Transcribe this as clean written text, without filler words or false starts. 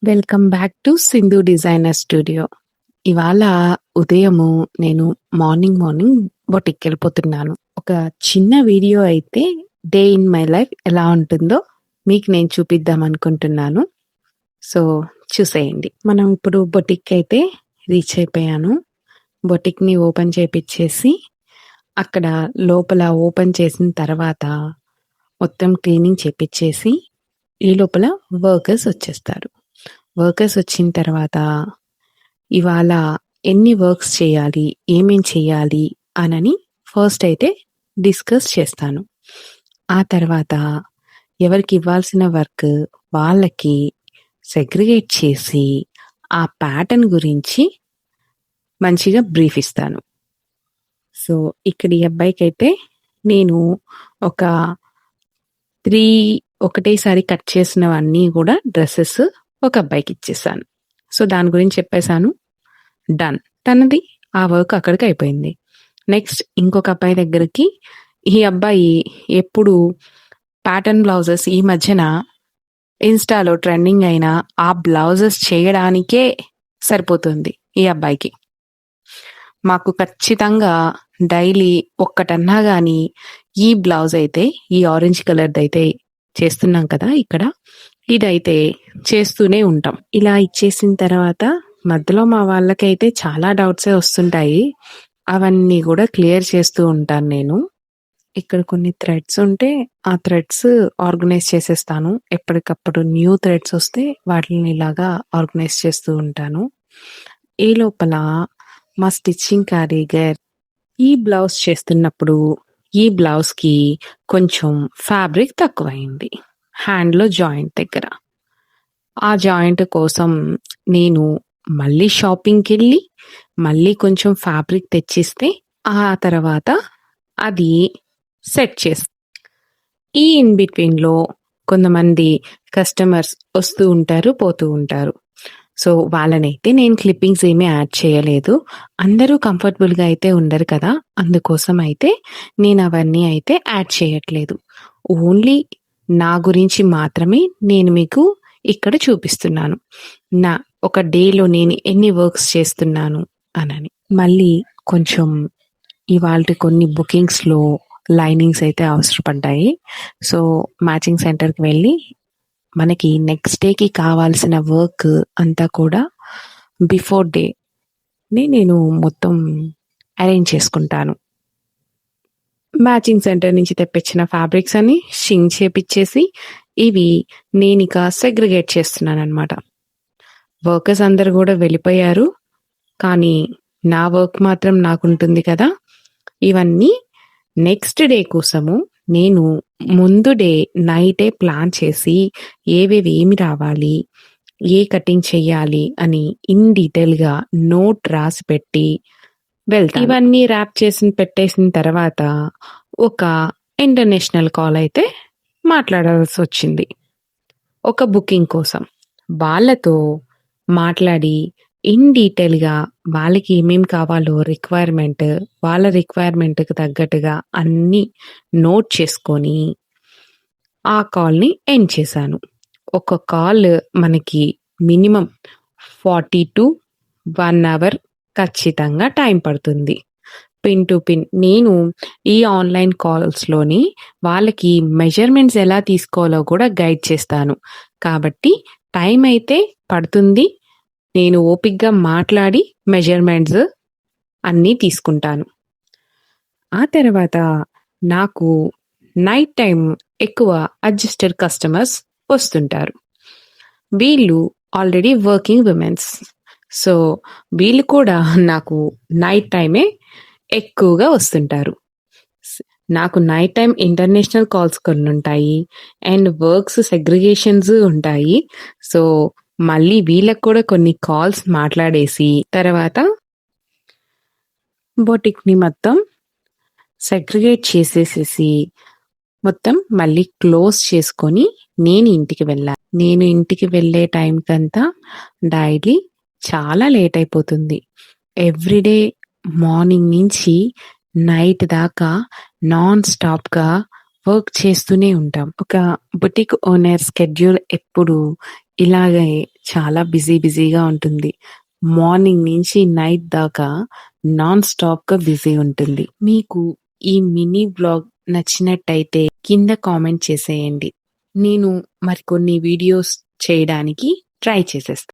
Welcome back to Sindhu designer studio. ఇవాళ ఉదయము నేను మార్నింగ్ బొటిక్కెళ్ళిపోతున్నాను. ఒక చిన్న వీడియో అయితే డే ఇన్ మై లైఫ్ ఎలా ఉంటుందో మీకు నేను చూపిద్దాం అనుకుంటున్నాను. సో చూసేయండి. మనం ఇప్పుడు బొటిక్ అయితే రీచ్ అయిపోయాను. బొటిక్‌ని ఓపెన్ చేపిచ్చేసి అక్కడ లోపల ఓపెన్ చేసిన తర్వాత మొత్తం క్లీనింగ్ చేపిచ్చేసి ఈ లోపల వర్కర్స్ వచ్చేస్తారు. వర్కర్స్ వచ్చిన తర్వాత ఇవాళ ఎన్ని వర్క్స్ చేయాలి, ఏమేం చేయాలి అనని ఫస్ట్ అయితే డిస్కస్ చేస్తాను. ఆ తర్వాత ఎవరికి ఇవ్వాల్సిన వర్క్ వాళ్ళకి సెగ్రిగేట్ చేసి ఆ ప్యాటర్న్ గురించి మంచిగా బ్రీఫ్ ఇస్తాను. సో ఇక్కడ ఈ అబ్బాయికైతే నేను ఒక 3 ఒకటేసారి కట్ చేసినవన్నీ కూడా డ్రెస్సెస్ ఒక అబ్బాయికి ఇచ్చేసాను. సో దాని గురించి చెప్పేశాను. డన్. తనది ఆ వర్క్ అక్కడికి అయిపోయింది. నెక్స్ట్ ఇంకొక అబ్బాయి దగ్గరికి ఈ అబ్బాయి ఎప్పుడు ప్యాటర్న్ బ్లౌజెస్ ఈ మధ్యన ఇన్‌స్టాలో ట్రెండింగ్ అయిన ఆ బ్లౌజెస్ చేయడానికే సరిపోతుంది ఈ అబ్బాయికి. మాకు ఖచ్చితంగా డైలీ ఒక్కటన్నా గాని ఈ బ్లౌజ్ అయితే ఈ ఆరెంజ్ కలర్‌దయితే చేస్తున్నాం కదా ఇక్కడ. ఇదైతే చేస్తూనే ఉంటాం. ఇలా ఇచ్చేసిన తర్వాత మధ్యలో మా వాళ్ళకైతే చాలా డౌట్సే వస్తుంటాయి. అవన్నీ కూడా క్లియర్ చేస్తూ ఉంటాను నేను. ఇక్కడ కొన్ని థ్రెడ్స్ ఉంటే ఆ థ్రెడ్స్ ఆర్గనైజ్ చేసేస్తాను. ఎప్పటికప్పుడు న్యూ థ్రెడ్స్ వస్తే వాటిని ఇలాగా ఆర్గనైజ్ చేస్తూ ఉంటాను. ఈ లోపల మా స్టిచ్చింగ్ కారీగర్ ఈ బ్లౌజ్ చేస్తున్నప్పుడు ఈ బ్లౌజ్‌కి కొంచెం ఫ్యాబ్రిక్ తక్కువయింది. హ్యాండ్‌లో జాయింట్ దగ్గర. ఆ జాయింట్ కోసం నేను మళ్ళీ షాపింగ్‌కెళ్ళి మళ్ళీ కొంచెం ఫ్యాబ్రిక్ తెచ్చిస్తే ఆ తర్వాత అది సెట్ చేస్తా. ఈ ఇన్ బిట్వీన్‌లో కొంతమంది కస్టమర్స్ వస్తూ ఉంటారు, పోతూ ఉంటారు. సో వాళ్ళనైతే నేను క్లిప్పింగ్స్ ఏమీ యాడ్ చేయలేదు. అందరూ కంఫర్టబుల్‌గా అయితే ఉండరు కదా! అందుకోసం అయితే నేను అవన్నీ అయితే యాడ్ చేయట్లేదు. ఓన్లీ నా గురించి మాత్రమే నేను మీకు ఇక్కడ చూపిస్తున్నాను. నా ఒక డేలో నేను ఎన్ని వర్క్స్ చేస్తున్నాను అనని. మళ్ళీ కొంచెం ఇవాల్టి కొన్ని బుకింగ్స్‌లో లైనింగ్స్ అయితే అవసరపడ్డాయి. సో మ్యాచింగ్ సెంటర్‌కి వెళ్ళి మనకి నెక్స్ట్ డేకి కావాల్సిన వర్క్ అంతా కూడా బిఫోర్ డేనే నేను మొత్తం అరేంజ్ చేసుకుంటాను. మ్యాచింగ్ సెంటర్ నుంచి తెప్పించిన ఫ్యాబ్రిక్స్ అన్ని షింక్ చేపిచ్చేసి ఇవి నేనిక సెగ్రిగేట్ చేస్తున్నాననమాట. వర్కర్స్ అందరూ కూడా వెళ్ళిపోయారు. కానీ నా వర్క్ మాత్రం నాకుంటుంది కదా! ఇవన్నీ నెక్స్ట్ డే కోసము నేను ముందు డే నైటే ప్లాన్ చేసి ఏమి రావాలి, ఏ కటింగ్ చెయ్యాలి అని ఇన్ డీటెయిల్‌గా నోట్ రాసి పెట్టి వెళ్తాను. ఇవన్నీ ర్యాప్ చేసి పెట్టేసిన తర్వాత ఒక ఇంటర్నేషనల్ కాల్ అయితే మాట్లాడాల్సొచ్చింది. ఒక బుకింగ్ కోసం. వాళ్ళతో మాట్లాడి ఇన్ డీటెయిల్‌గా వాళ్ళకి ఏమేం కావాలో రిక్వైర్మెంట్, వాళ్ళ రిక్వైర్మెంట్‌కి తగ్గట్టుగా అన్నీ నోట్ చేసుకొని ఆ కాల్‌ని ఎండ్ చేశాను. ఒక కాల్ మనకి మినిమమ్ 40-1 అవర్ ఖచ్చితంగా టైం పడుతుంది. Pin to pin. నేను ఈ ఆన్‌లైన్ కాల్స్‌లోని వాళ్ళకి మెజర్‌మెంట్స్ ఎలా తీసుకోవాలో కూడా గైడ్ చేస్తాను. కాబట్టి టైం అయితే పడుతుంది. నేను ఓపికగా మాట్లాడి మెజర్‌మెంట్స్ అన్నీ తీసుకుంటాను. ఆ తర్వాత నాకు నైట్ టైమ్ ఎక్కువ అడ్జస్టెడ్ కస్టమర్స్ వస్తుంటారు. వీళ్ళు ఆల్రెడీ వర్కింగ్ విమెన్స్. సో వీళ్ళు కూడా నాకు నైట్ టైమే ఎక్కువగా వస్తుంటారు. నాకు నైట్ టైమ్ ఇంటర్నేషనల్ కాల్స్ కొన్నుంటాయి. అండ్ వర్క్స్ సెగ్రిగేషన్స్ ఉంటాయి. సో మళ్ళీ వీళ్ళకి కూడా కొన్ని కాల్స్ మాట్లాడేసి తర్వాత బొటిక్‌ని మొత్తం సెగ్రిగేట్ చేసేసేసి మొత్తం మళ్ళీ క్లోజ్ చేసుకొని నేను ఇంటికి వెళ్ళాలి. నేను ఇంటికి వెళ్ళే టైంకంతా డైలీ చాలా లేట్ అయిపోతుంది. ఎవ్రీడే మార్నింగ్ నుంచి నైట్ దాకా నాన్ స్టాప్‌గా వర్క్ చేస్తూనే ఉంటాం. ఒక బొటిక్ ఓనర్ స్కెడ్యూల్ ఎప్పుడు ఇలాగే చాలా బిజీగా ఉంటుంది. మార్నింగ్ నుంచి నైట్ దాకా నాన్ స్టాప్‌గా బిజీ ఉంటుంది. మీకు ఈ మినీ వ్లాగ్ నచ్చినట్టయితే కింద కామెంట్ చేసేయండి. నేను మరికొన్ని వీడియోస్ చేయడానికి ట్రై చేసేస్తా.